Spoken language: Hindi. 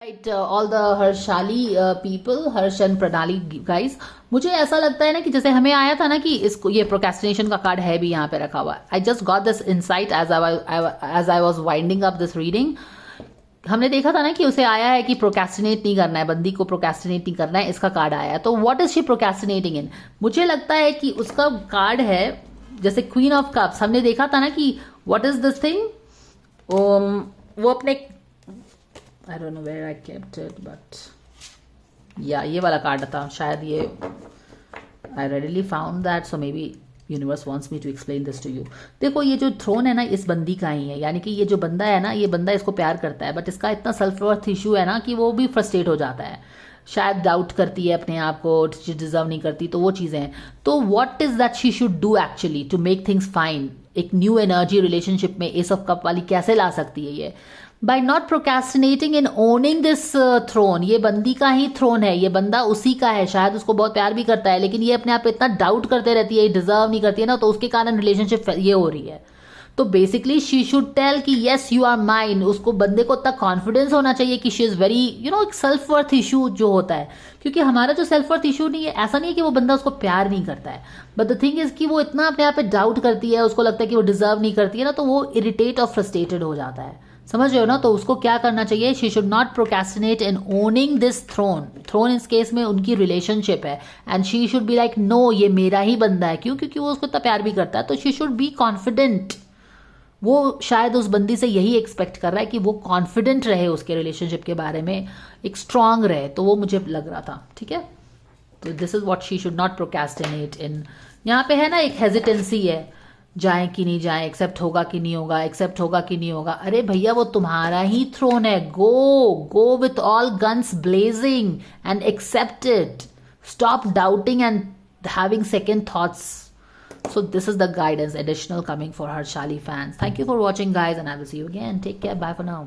Right all the Harshali people, Harsh and Pranali guys, मुझे ऐसा लगता है ना कि जैसे हमें आया था ना कि इसको ये प्रोक्रेस्टिनेशन का कार्ड है भी यहाँ पे रखा हुआ। I just got this insight as I was winding up this reading. हमने देखा था ना कि उसे आया है कि प्रोक्रेस्टिनेट नहीं करना है, बंदी को प्रोक्रेस्टिनेट नहीं करना है, इसका कार्ड आया है। तो व्हाट इज शी प्रोक्रेस्टिनेटिंग इन? मुझे लगता है कि उसका कार्ड है जैसे क्वीन ऑफ कप्स। हमने देखा था ना कि व्हाट इज दिस थिंग, वो अपने I don't know where I kept it, but yeah, ये वाला कार्ड था शायद। ये I readily found that, so maybe universe wants me to explain this to you. देखो ये जो थ्रोन है ना इस बंदी का ही है, यानी कि ये जो बंदा है ना, ये बंदा इसको प्यार करता है, बट इसका इतना सेल्फ वर्थ इशू है ना कि वो भी फ्रस्ट्रेट हो जाता है, शायद डाउट करती है अपने आप को, डिजर्व नहीं करती, तो वो चीज़ें हैं। तो what is that she should do actually to make things fine? एक न्यू एनर्जी रिलेशनशिप में एस ऑफ कप वाली कैसे ला सकती है ये? By not procrastinating in owning this throne. ये बंदी का ही थ्रोन है, ये बंदा उसी का है, शायद उसको बहुत प्यार भी करता है, लेकिन ये अपने आप पे इतना डाउट करते रहती है, डिजर्व नहीं करती है ना, तो उसके कारण रिलेशनशिप ये हो रही है। तो बेसिकली शी शुड टेल कि येस यू आर माइन। उसको बंदे को इतना कॉन्फिडेंस होना चाहिए कि शी इज वेरी एक सेल्फ वर्थ इशू जो होता है, क्योंकि हमारा जो सेल्फ वर्थ इशू नहीं है, ऐसा नहीं है कि वो बंदा उसको प्यार नहीं करता है, बट द थिंग इज कि वो इतना अपने आप पे डाउट करती है, उसको लगता है कि वो डिजर्व नहीं करती है ना, तो वो इरिटेट और फ्रस्ट्रेटेड हो जाता है। समझ रहे हो ना? तो उसको क्या करना चाहिए? She should not procrastinate in owning this throne. Throne इस केस में उनकी रिलेशनशिप है, and she should be like no, ये मेरा ही बंदा है। क्यों? क्योंकि वो उसको इतना प्यार भी करता है, तो शी शुड बी कॉन्फिडेंट। वो शायद उस बंदी से यही एक्सपेक्ट कर रहा है कि वो कॉन्फिडेंट रहे उसके रिलेशनशिप के बारे में, एक स्ट्रांग रहे, तो वो मुझे लग रहा था। ठीक है, तो this is what she should not procrastinate in. यहाँ पे है ना एक हेजिटेंसी है, जाए कि नहीं जाए, एक्सेप्ट होगा कि नहीं होगा, एक्सेप्ट होगा कि नहीं होगा। अरे भैया वो तुम्हारा ही थ्रोन है, go with all guns blazing and accept it. Stop doubting and having second thoughts. So this is the guidance additional coming for Harshali fans. Thank you for watching guys, and I will see you again. Take care. Bye for now.